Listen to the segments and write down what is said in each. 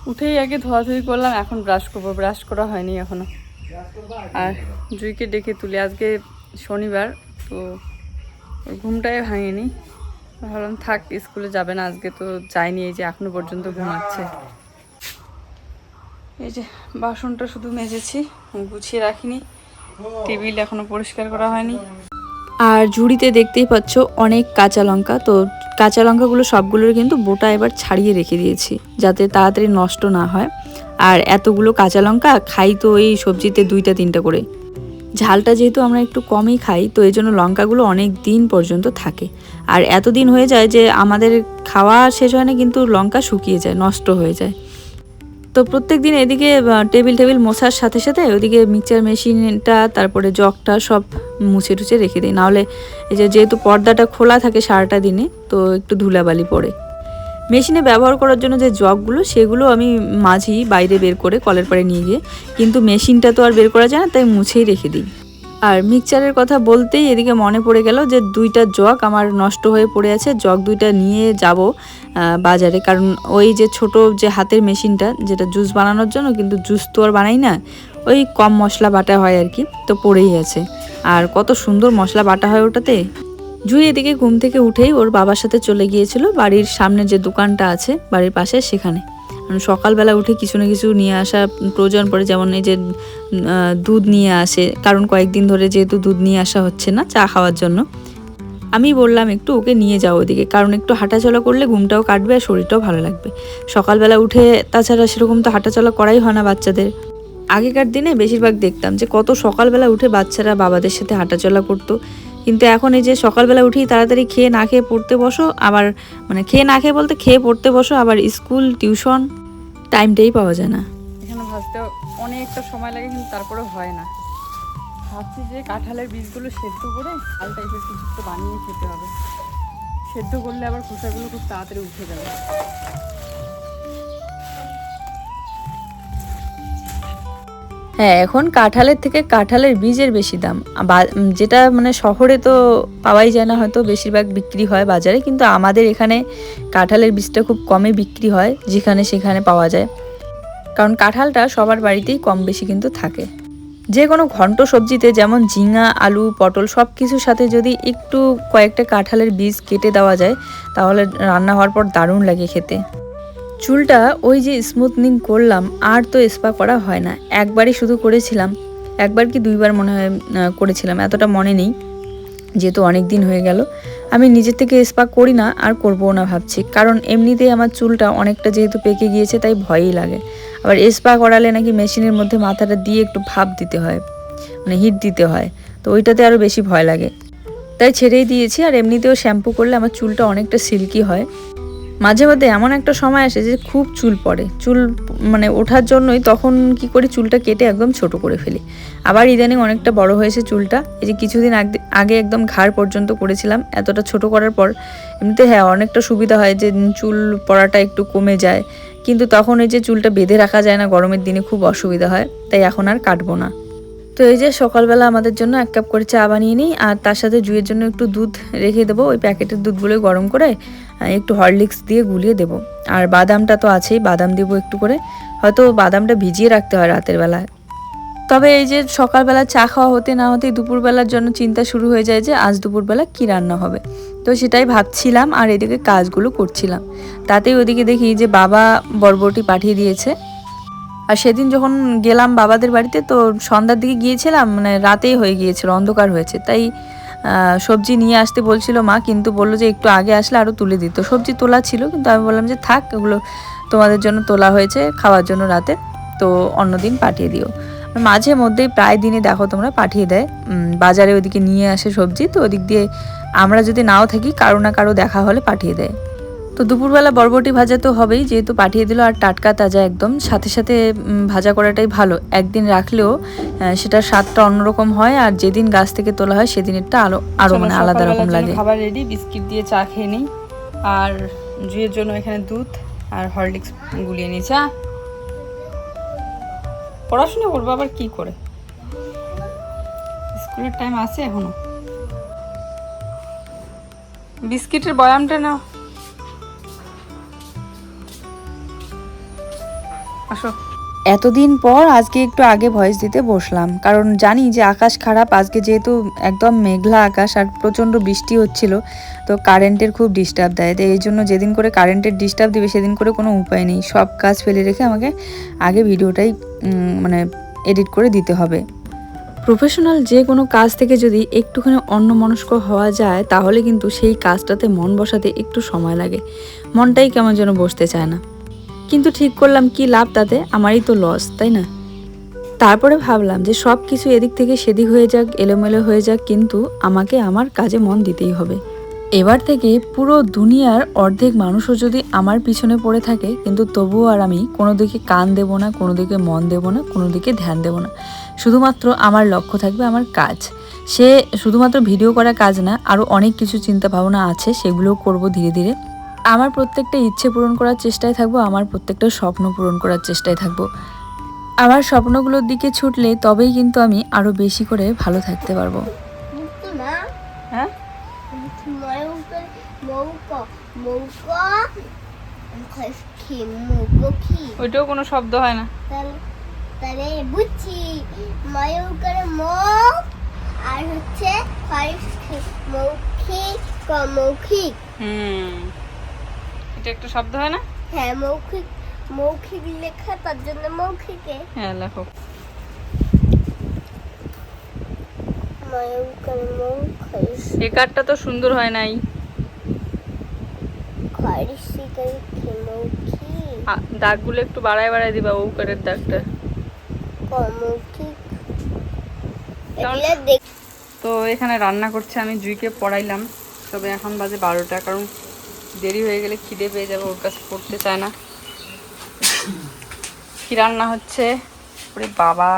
উঠেই আগে ধোয়াধুয়ি করলাম, এখন ব্রাশ করবো, ব্রাশ করা হয়নি এখনো। আর জুইকে ডেকে তুলি, আজকে শনিবার তো ওর ঘুমটাই ভাঙেনি। ভাবলাম থাক, স্কুলে যাবে না আজকে, তো যায়নি, এই যে এখনো পর্যন্ত ঘুমাচ্ছে। এই যে বাসনটা শুধু মেজেছি, গুছিয়ে রাখিনি, টেবিল এখনো পরিষ্কার করা হয়নি। আর ঝুড়িতে দেখতেই পাচ্ছ অনেক কাঁচা লঙ্কা, তো কাঁচা লঙ্কাগুলো সবগুলোর কিন্তু বোটা এবার ছাড়িয়ে রেখে দিয়েছি যাতে তাড়াতাড়ি নষ্ট না হয়। আর এতগুলো কাঁচা লঙ্কা খাই তো এই সবজিতে 2-3টা করে। ঝালটা যেহেতু আমরা একটু কমই খাই, তো এই জন্য লঙ্কাগুলো অনেক দিন পর্যন্ত থাকে। আর এতদিন হয়ে যায় যে আমাদের খাওয়া শেষ হয় না, কিন্তু লঙ্কা শুকিয়ে যায়, নষ্ট হয়ে যায়। তো প্রত্যেক দিন এদিকে টেবিল মোছার সাথে সাথে ওদিকে মিক্সচার মেশিনটা, তারপরে জগটা সব মুছে টুছে রেখে দিই, নাহলে এই যেহেতু পর্দাটা খোলা থাকে সারাটা দিনে, তো একটু ধুলাবালি পড়ে। মেশিনে ব্যবহার করার জন্য যে জগগুলো সেগুলো আমি মাঝি বাইরে বের করে কলের পাড়ে নিয়ে গিয়ে, কিন্তু মেশিনটা তো আর বের করা যায় না, তাই মুছেই রেখে দিই। আর মিক্সচারের কথা বলতেই এদিকে মনে পড়ে গেল যে 2টা জগ আমার নষ্ট হয়ে পড়ে আছে, জগ 2টা নিয়ে যাব বাজারে, কারণ ওই যে ছোট যে হাতের মেশিনটা যেটা জুস বানানোর জন্য, কিন্তু জুস তো আর বানাই না, ওই কম মশলা বাটা হয় আর কি, তো পড়েই আছে। আর কত সুন্দর মশলা বাটা হয় ওটাতে। জুই এদিকে ঘুম থেকে উঠেই ওর বাবার সাথে চলে গিয়েছিল বাড়ির সামনে যে দোকানটা আছে বাড়ির পাশে, সেখানে। সকালবেলা উঠে কিছু না কিছু নিয়ে আসা প্রয়োজন পড়ে, যেমন এই যে দুধ নিয়ে আসে, কারণ কয়েকদিন ধরে যেহেতু দুধ নিয়ে আসা হচ্ছে না চা খাওয়ার জন্য। আমি বললাম একটু ওকে নিয়ে যাও ওদিকে, কারণ একটু হাঁটাচলা করলে ঘুমটাও কাটবে আর শরীরটাও ভালো লাগবে। সকালবেলা উঠে তাছাড়া সেরকম তো হাঁটাচলা করাই হয় না বাচ্চাদের। আগেকার দিনে বেশিরভাগ দেখতাম যে কত সকালবেলা উঠে বাচ্চারা বাবাদের সাথে হাঁটাচলা করতো, কিন্তু এখন এই যে সকালবেলা উঠেই তাড়াতাড়ি খেয়ে না খেয়ে পড়তে বসো, আবার মানে খেয়ে না খেয়ে বলতে খেয়ে পড়তে বসো, আবার স্কুল টিউশন টাইমটাই পাওয়া যায় না। এখানে ভাজতে অনেকটা সময় লাগে, কিন্তু তারপরে হয় না। ভাবছি যে কাঁঠালের বীজগুলো সেদ্ধ করে ডাল টাইপের কিছু একটু বানিয়ে খেতে হবে। সেদ্ধ করলে আবার খোসাগুলো খুব তাড়াতাড়ি উঠে যাবে। হ্যাঁ, এখন কাঁঠালের থেকে কাঁঠালের বীজের বেশি দাম, যেটা মানে শহরে তো পাওয়াই যায় না, হয়তো বেশিরভাগ বিক্রি হয় বাজারে, কিন্তু আমাদের এখানে কাঁঠালের বীজটা খুব কমে বিক্রি হয়, যেখানে সেখানে পাওয়া যায়, কারণ কাঁঠালটা সবার বাড়িতেই কম বেশি কিন্তু থাকে। যে কোনো ঘন্ট সবজিতে যেমন ঝিঙা, আলু, পটল সব কিছুর সাথে যদি একটু কয়েকটা কাঁঠালের বীজ কেটে দেওয়া যায়, তাহলে রান্না হওয়ার পর দারুণ লাগে খেতে। চুলটা ওই যে স্মুথনিং করলাম, আর তো স্পা করা হয় না, একবারই শুধু করেছিলাম, একবার কি 2বার মনে হয় করেছিলাম, এতটা মনে নেই, যেহেতু অনেক দিন হয়ে গেল। আমি নিজের থেকে স্পা করি না আর করবো না ভাবছি, কারণ এমনিতেই আমার চুলটা অনেকটা যেহেতু পেকে গিয়েছে, তাই ভয়ই লাগে। আবার স্পা করালে নাকি মেশিনের মধ্যে মাথাটা দিয়ে একটু ভাপ দিতে হয়, মানে হিট দিতে হয়, তো ওইটাতে আরও বেশি ভয় লাগে, তাই ছেড়েই দিয়েছি। আর এমনিতেও শ্যাম্পু করলে আমার চুলটা অনেকটা সিল্কি হয়। মাঝে মধ্যে এমন একটা সময় আসে যে খুব চুল পড়ে, চুল মানে ওঠার জন্যই তখন কি করি, চুলটা কেটে একদম ছোট করে ফেলি। আবার ইদানিং অনেকটা বড় হয়েছে চুলটা, এই যে কিছুদিন আগে একদম ঘাড় পর্যন্ত করেছিলাম, এতটা ছোট করার পর এমনিতে হ্যাঁ অনেকটা সুবিধা হয় যে চুল পড়াটা একটু কমে যায়, কিন্তু তখন এই যে চুলটা বেঁধে রাখা যায় না, গরমের দিনে খুব অসুবিধা হয়, তাই এখন আর কাটবো না। তো এই যে সকালবেলা আমাদের জন্য 1 কাপ করে চা বানিয়ে নিই, আর তার সাথে জুইয়ের জন্য একটু দুধ রেখে দেবো, ওই প্যাকেটের দুধগুলো গরম করে একটু হরলিক্স দিয়ে গুলিয়ে দেবো। আর বাদামটা তো আছেই, বাদাম দেবো একটু করে, হয়তো বাদামটা ভিজিয়ে রাখতে হয় রাতের বেলায়। তবে এই যে সকালবেলা চা খাওয়া হতে না হতেই দুপুরবেলার জন্য চিন্তা শুরু হয়ে যায় যে আজ দুপুরবেলা কী রান্না হবে, তো সেটাই ভাবছিলাম আর এদিকে কাজগুলো করছিলাম। তাতেই ওদিকে দেখি যে বাবা বরবটি পাঠিয়ে দিয়েছে। আর সেদিন যখন গেলাম বাবাদের বাড়িতে, তো সন্ধ্যার দিকে গিয়েছিলাম, মানে রাতেই হয়ে গিয়েছিল, অন্ধকার হয়েছে, তাই সবজি নিয়ে আসতে বলছিল মা, কিন্তু বললো যে একটু আগে আসলে আরও তুলে দিত। সবজি তোলা ছিল, কিন্তু আমি বললাম যে থাক, এগুলো তোমাদের জন্য তোলা হয়েছে খাওয়ার জন্য রাতে, তো অন্যদিন পাঠিয়ে দিও। মাঝে মধ্যেই প্রায় দিনে দেখো তোমরা পাঠিয়ে দেয়, বাজারে ওদিকে নিয়ে আসে সবজি, তো ওদিক দিয়ে আমরা যদি নাও থাকি কারো না কারো দেখা হলে পাঠিয়ে দেয়। তো দুপুরবেলা বরবটি ভাজা তো হবেই, যেহেতু পাঠিয়ে দিল, আর টাটকা তাজা একদম, সাথে সাথে ভাজা করাটাই ভালো, একদিন রাখলেও সেটার স্বাদটা অন্যরকম হয়, আর যেদিন গাছ থেকে তোলা হয় সেদিনেরটা আরো মানে আলাদা রকম লাগে। খাবার রেডি, বিস্কিট দিয়ে চা খেয়ে নিই, আর জুইয়ের জন্য এখানে দুধ আর হরলিক্স গুলিয়ে নিই। চা পড়াশোনা করবো আবার কি করে, স্কুলের টাইম আছে এখনো। বিস্কিটের বয়ামটা নাও। আসো। এতদিন পর আজকে একটু আগে ভয়েস দিতে বসলাম, কারণ জানি যে আকাশ খারাপ আজকে, যেহেতু একদম মেঘলা আকাশ আর প্রচণ্ড বৃষ্টি হচ্ছিল, তো কারেন্টের খুব ডিস্টার্ব দেয়। তো এই জন্য যেদিন করে কারেন্টের ডিস্টার্ব দিবে সেদিন করে কোনো উপায় নেই, সব কাজ ফেলে রেখে আমাকে আগে ভিডিওটাই মানে এডিট করে দিতে হবে। প্রফেশনাল যে কোনো কাজ থেকে যদি একটুখানি অন্যমনস্ক হওয়া যায় তাহলে কিন্তু সেই কাজটাতে মন বসাতে একটু সময় লাগে, মনটাই কেমন যেন বসতে চায় না। কিন্তু ঠিক করলাম কি লাভ তাতে, আমারই তো লস, তাই না? তারপরে ভাবলাম যে সব কিছু এদিক থেকে সেদিক হয়ে যাক, এলোমেলো হয়ে যাক, কিন্তু আমাকে আমার কাজে মন দিতেই হবে। এবার থেকে পুরো দুনিয়ার অর্ধেক মানুষও যদি আমার পিছনে পড়ে থাকে, কিন্তু তবুও আর আমি কোনো দিকে কান দেব না, কোনো দিকে মন দেব না, কোনো দিকে ধ্যান দেব না। শুধুমাত্র আমার লক্ষ্য থাকবে আমার কাজ। সে শুধুমাত্র ভিডিও করা কাজ না, আরও অনেক কিছু চিন্তা ভাবনা আছে, সেগুলোও করব ধীরে ধীরে। আমার প্রত্যেকটা ইচ্ছে পূরণ করার চেষ্টায় থাকবো, আমার প্রত্যেকটা স্বপ্ন পূরণ করার চেষ্টায় থাকবো। আমার স্বপ্নগুলোর দিকে ছুটলে তবেই কিন্তু আমি আরও বেশি করে ভালো থাকতে পারবো। হ্যাঁ, ওইটাও কোনো শব্দ হয় না। তাহলে বুঝছি ময়ূর আর হচ্ছে মৌখিক মৌখিক। এটা একটা শব্দ হয় না? হ্যাঁ, মৌখিক মৌখিক লেখা, তার জন্য মৌখিকে। হ্যাঁ, লেখো। এই কার্ডটা তো সুন্দর হয় নাই। দাগগুলো একটু বাড়ায় বাড়ায় দিবা, ঔকারের দাগটা। তো এখানে রান্না করছে, আমি জুইকে পড়াইলাম, তবে এখন বাজে 12টা, কারণ দেরি হয়ে গেলে খিদে পেয়ে যাবে, ওর কাছে পড়তে চায় না। কি রান্না হচ্ছে? ওরে বাবা,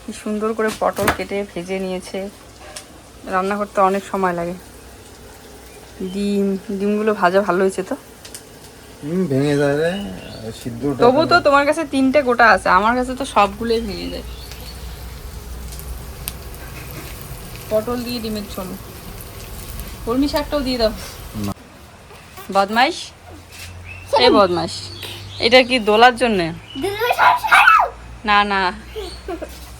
কি সুন্দর করে পটল কেটে ভেজে নিয়েছে। রান্না করতে অনেক সময় লাগে। ডিমগুলো ভাজা ভালো হয়েছে তো? ভেঙে যায় রে সিদ্ধ। তবু তো তোমার কাছে 3টে গোটা আছে, আমার কাছে তো সবগুলোই ভেঙে যায়। পটল দিয়ে ডিমের ঝোল, কলমি শাকটাও দিয়ে দাও। বদমাইশ, এই বদমাইশ। এটা কি দোলার জন্য? না না,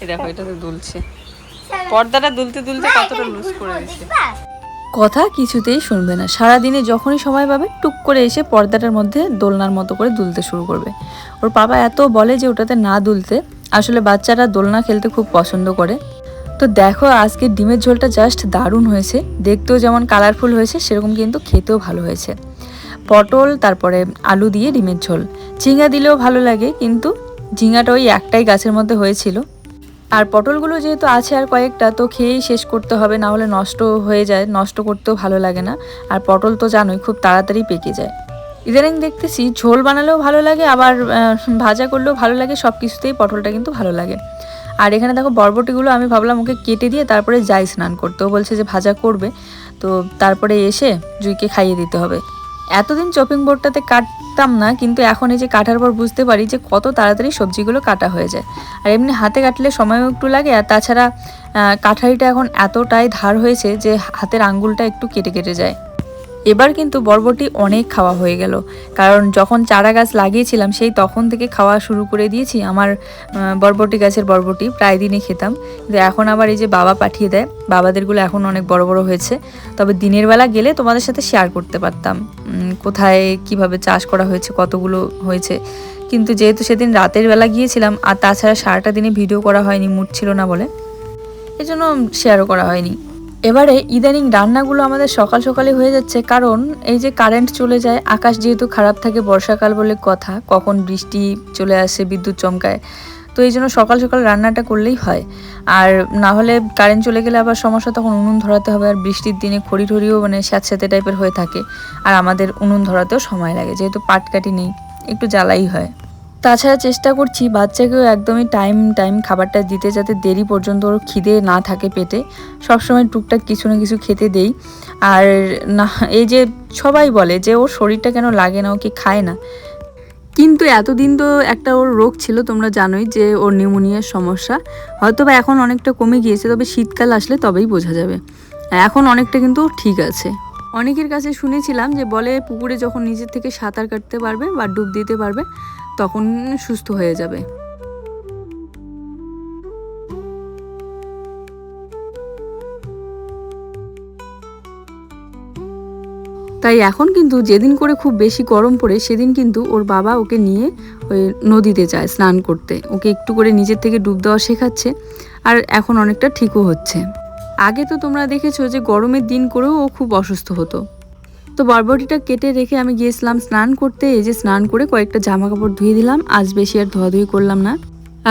এই দেখো এটা তো দুলছে, পর্দাটা দুলতে দুলতে কতটা লুজ করে দিচ্ছে। কথা কিছুতেই শুনবে না, সারাদিনে যখনই সময় পাবে টুক করে এসে পর্দাটার মধ্যে দোলনার মতো করে দুলতে শুরু করবে। ওর বাবা এত বলে যে ওটাতে না দুলতে, আসলে বাচ্চারা দোলনা খেলতে খুব পছন্দ করে। তো দেখো আজকে ডিমের ঝোলটা জাস্ট দারুণ হয়েছে, দেখতেও যেমন কালারফুল হয়েছে সেরকম কিন্তু খেতেও ভালো হয়েছে। পটল তারপরে আলু দিয়ে ডিমের ঝোল, ঝিঙা দিলেও ভালো লাগে, কিন্তু ঝিঙাটা ওই একটাই গাছের মধ্যে হয়েছিল। আর পটলগুলো যেহেতু আছে আর কয়েকটা, তো খেয়েই শেষ করতে হবে, না হলে নষ্ট হয়ে যায়, নষ্ট করতেও ভালো লাগে না। আর পটল তো জানোই খুব তাড়াতাড়ি পেকে যায়। ইদানিং দেখতেছি ঝোল বানালেও ভালো লাগে, আবার ভাজা করলেও ভালো লাগে, সব কিছুতেই পটলটা কিন্তু ভালো লাগে। আর এখানে দেখো বরবটিগুলো আমি ভাবলাম ওকে কেটে দিয়ে তারপরে যাই স্নান করতে, ও বলছে যে ভাজা করবে, তো তারপরে এসে জুইকে খাইয়ে দিতে হবে। এতদিন চপিং বোর্ডটাতে কাটতাম না, কিন্তু এখন এই যে কাটার পর বুঝতে পারি যে কত তাড়াতাড়ি সবজিগুলো কাটা হয়ে যায়। আর এমনি হাতে কাটলে সময়ও একটু লাগে, আর তাছাড়া কাঠারিটা এখন এতটাই ধার হয়েছে যে হাতের আঙ্গুলটা একটু কেটে কেটে যায়। এবার কিন্তু বরবটি অনেক খাওয়া হয়ে গেল, কারণ যখন চারা গাছ লাগিয়েছিলাম সেই তখন থেকে খাওয়া শুরু করে দিয়েছি। আমার বরবটি গাছের বরবটি প্রায় দিনই খেতাম, কিন্তু এখন আবার এই যে বাবা পাঠিয়ে দেয়, বাবাদেরগুলো এখন অনেক বড় বড় হয়েছে। তবে দিনের বেলা গেলে তোমাদের সাথে শেয়ার করতে পারতাম কোথায় কিভাবে চাষ করা হয়েছে, কতগুলো হয়েছে, কিন্তু যেহেতু সেদিন রাতের বেলা গিয়েছিলাম, আর তাছাড়া সারাটা দিনে ভিডিও করা হয়নি, মুড ছিল না বলে, এজন্য শেয়ারও করা হয়নি। এবারে ইদানিং রান্নাগুলো আমাদের সকাল সকালে হয়ে যাচ্ছে, কারণ এই যে কারেন্ট চলে যায়, আকাশ যেহেতু খারাপ থাকে, বর্ষাকাল বলে কথা, কখন বৃষ্টি চলে আসে, বিদ্যুৎ চমকায়, তো এই জন্য সকাল সকাল রান্নাটা করলেই হয়। আর না হলে কারেন্ট চলে গেলে আবার সমস্যা, তখন উনুন ধরাতে হবে, আর বৃষ্টির দিনে খড়ি ঠড়িও মানে স্যাঁতস্যাঁতে টাইপের হয়ে থাকে, আর আমাদের উনুন ধরাতেও সময় লাগে, যেহেতু পাটকাঠি নেই, একটু জ্বালাই হয়। তাছাড়া চেষ্টা করছি বাচ্চাকেও একদমই টাইম খাবারটা দিতে, যাতে দেরি পর্যন্ত ওর খিদে না থাকে পেটে, সবসময় টুকটাক কিছু না কিছু খেতে দেই। আর না, এই যে সবাই বলে যে ওর শরীরটা কেন লাগে না, ও কি খায় না, কিন্তু এতদিন তো একটা ওর রোগ ছিল, তোমরা জানোই যে ওর নিউমোনিয়ার সমস্যা, হয়তো বা এখন অনেকটা কমে গিয়েছে, তবে শীতকাল আসলে তবেই বোঝা যাবে। এখন অনেকটা কিন্তু ঠিক আছে। অনেকের কাছে শুনেছিলাম যে বলে পুকুরে যখন নিজের থেকে সাঁতার কাটতে পারবে বা ডুব দিতে পারবে, তখন সুস্থ হয়ে যাবে। তাই এখন কিন্তু যেদিন করে খুব বেশি গরম পড়ে সেদিন কিন্তু ওর বাবা ওকে নিয়ে ওই নদীতে যায় স্নান করতে, ওকে একটু করে নিজের থেকে ডুব দেওয়া শেখাচ্ছে, আর এখন অনেকটা ঠিকও হচ্ছে। আগে তো তোমরা দেখেছো যে গরমের দিন করেও ও খুব অসুস্থ হতো। তো বরবটিটা কেটে রেখে আমি গিয়েছিলাম স্নান করতে। এই যে স্নান করে কয়েকটা জামা কাপড় ধুয়ে দিলাম, আজ বেশি আর ধোয়াধুয়ি করলাম না।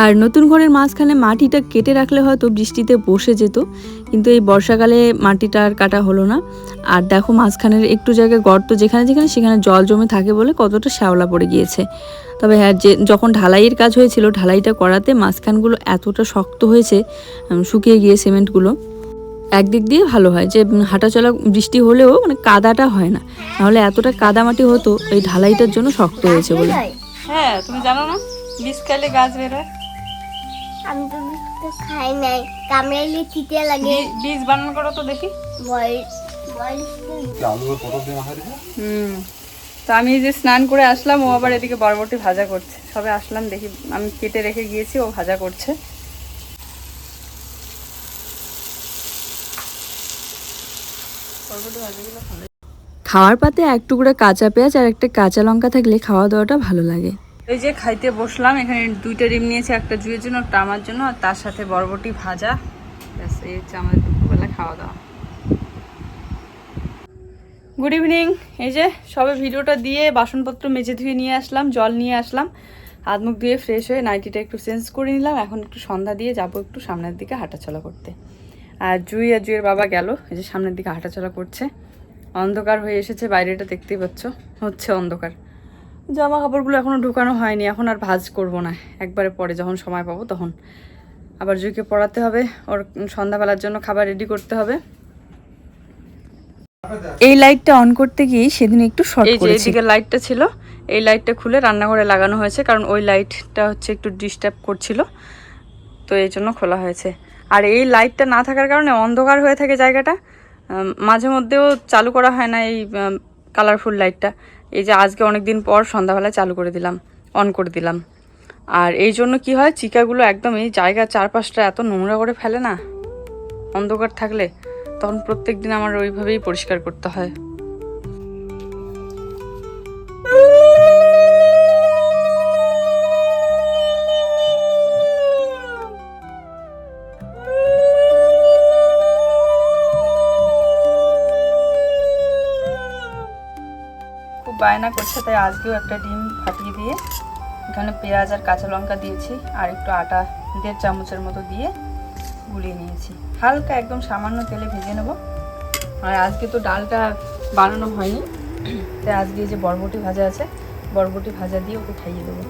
আর নতুন ঘরের মাঝখানে মাটিটা কেটে রাখলে হয়তো বৃষ্টিতে বসে যেত, কিন্তু এই বর্ষাকালে মাটিটা আর কাটা হলো না। আর দেখো মাঝখানের একটু জায়গায় গর্ত, যেখানে যেখানে সেখানে জল জমে থাকে বলে কতটা শ্যাওলা পড়ে গিয়েছে। তবে হ্যাঁ, যখন ঢালাইয়ের কাজ হয়েছিল, ঢালাইটা করাতে মাঝখানগুলো এতটা শক্ত হয়েছে, শুকিয়ে গিয়ে সিমেন্টগুলো। একদিক দিয়ে ভালো হয় যে হাঁটাচলা বৃষ্টি হলেও মানে কাদাটা হয় না, নাহলে এতটা কাদামাটি হতো এই ঢালাইটার জন্য শক্ত হয়েছে বলে। হ্যাঁ, তুমি জানো না বীজ খাইলে গাছ বেরোয়? আমি তো বিস্কুট খাই নাই, কামড়াইলে চিতে লাগে। বীজ বানান করো তো দেখি। আলু আর পটল দিয়ে মাখা দিবে। তো আমি এই যে স্নান করে আসলাম, ও আবার এদিকে বরবটি ভাজা করছে। সবে আসলাম দেখি, আমি কেটে রেখে গিয়েছি, ও ভাজা করছে। খাওয়ার পাতে এক টুকরা কাঁচা পেঁয়াজ আর একটা কাঁচা লঙ্কা থাকলে খাওয়া দাওয়াটা ভালো লাগে। এই যে খাইতে বসলাম, এখানে 2টা ডিম নিয়েছি, একটা জুয়ের জন্য একটা আমার জন্য, আর তার সাথে বরবটি ভাজা। ব্যাস, এই হচ্ছে আমাদের দুপুরবেলা খাওয়া দাওয়া। Good evening. এই যে সবে ভিডিওটা দিয়ে বাসনপত্র মেজে ধুয়ে নিয়ে আসলাম, জল নিয়ে আসলাম, হাত মুখ ধুয়ে ফ্রেশ হয়ে নাইটিটা একটু চেঞ্জ করে নিলাম। এখন একটু সন্ধ্যা দিয়ে যাব একটু সামনের দিকে হাঁটাচলা করতে। আর জুইয়ের বাবা গেল, এই যে সামনের দিকে হাঁটাচলা করছে। অন্ধকার হয়ে এসেছে, বাইরেটা দেখতেই পাচ্ছ, হচ্ছে অন্ধকার। জামা কাপড়গুলো এখনও ঢুকানো হয়নি, এখন আর ভাঁজ করব না, একবারে পরে যখন সময় পাবো তখন। আবার জুইকে পড়াতে হবে, ওর সন্ধ্যাবেলার জন্য খাবার রেডি করতে হবে। এই লাইটটা অন করতে গিয়ে সেদিন একটু শর্ট এই যে করেছি। এদিকে লাইটটা ছিল, এই লাইটটা খুলে রান্নাঘরে লাগানো হয়েছে, কারণ ওই লাইটটা হচ্ছে একটু ডিস্টার্ব করছিল, তো এই জন্য খোলা হয়েছে। আর এই লাইটটা না থাকার কারণে অন্ধকার হয়ে থাকে জায়গাটা, মাঝে মধ্যেও চালু করা হয় না এই কালারফুল লাইটটা। এই যে আজকে অনেক দিন পর সন্ধ্যাবেলায় চালু করে দিলাম, অন করে দিলাম। আর এই জন্য কি হয়, চিকাগুলো একদম এই জায়গার চারপাশটা এত নোংরা করে ফেলে না অন্ধকার থাকলে, তখন প্রত্যেক দিন আমার ওইভাবেই পরিষ্কার করতে হয়। খুব বায়না করছে, তাই আজকেও একটা ডিম ফাটিয়ে দিয়ে এখানে পেঁয়াজ আর কাঁচা লঙ্কা দিয়েছি, আর একটু আটা 1.5 চামচের মতো দিয়ে গুলিয়ে নিয়েছি। হালকা একদম সামান্য তেলে ভেজে নেব। আর আজকে তো ডালটা বানানো হয়নি, তাই আজকে যে বরবটি ভাজা আছে, বরবটি ভাজা দিয়ে ওকে খাইয়ে দেবো।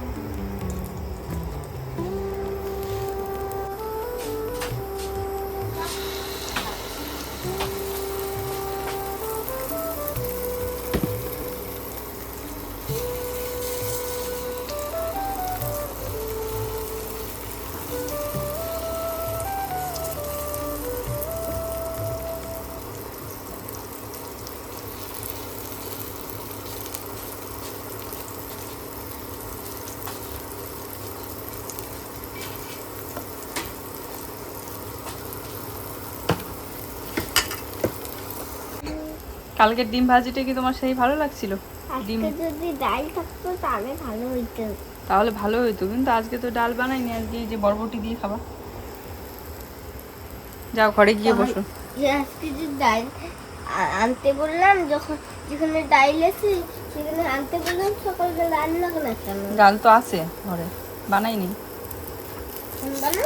কালকের ডিম ভাজিটা কি তোমার সেই ভালো লাগছিল? ডিম আজকে যদি ডাল থাকতো তাহলে ভালো হইতো। তাহলে ভালো হইতো, কিন্তু আজকে তো ডাল বানাইনি, আজকে এই যে বরবটি দিয়ে খাবা। যাও ঘরে গিয়ে বসো। আজকে যে ডাল আনতে বললাম, যখন যেখানে ডাল আছে সেখানে আনতে বললাম, সকালবেলা রান্না করে কেন? ডাল তো আছে ঘরে, বানাইনি। বানা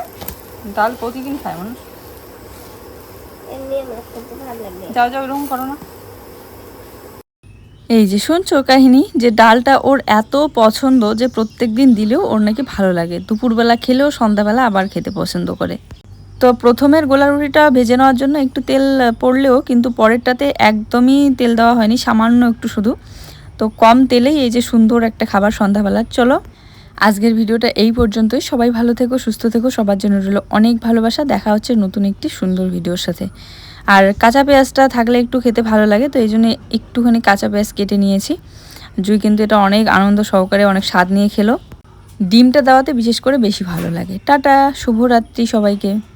ডাল প্রতিদিন খায় মানুষ। এমনি আমার খেতে ভালো লাগে। যাও যাও, এরকম করো না। এই যে শুনছো কাহিনী, যে ডালটা ওর এত পছন্দ যে প্রত্যেক দিন দিলেও ওর নাকি ভালো লাগে, দুপুরবেলা খেলেও সন্ধ্যাবেলা আবার খেতে পছন্দ করে। তো প্রথমের গোলা রুটিটা ভেজে নেওয়ার জন্য একটু তেল পড়লেও কিন্তু পরেরটাতে একদমই তেল দেওয়া হয়নি, সামান্য একটু শুধু। তো কম তেলেই এই যে সুন্দর একটা খাবার সন্ধ্যাবেলা। চলো আজকের ভিডিওটা এই পর্যন্তই। সবাই ভালো থেকো, সুস্থ থেকো, সবার জন্য রইল অনেক ভালোবাসা। দেখা হচ্ছে নতুন একটি সুন্দর ভিডিওর সাথে। আর কাঁচা পেঁয়াজটা থাকলে একটু খেতে ভালো লাগে, তো এই জন্য একটুখানি কাঁচা পেঁয়াজ কেটে নিয়েছি। জুই কিন্তু এটা অনেক আনন্দ সহকারে অনেক স্বাদ নিয়ে খেলো। ডিমটা দেওয়াতে বিশেষ করে বেশি ভালো লাগে। টাটা, শুভরাত্রি সবাইকে।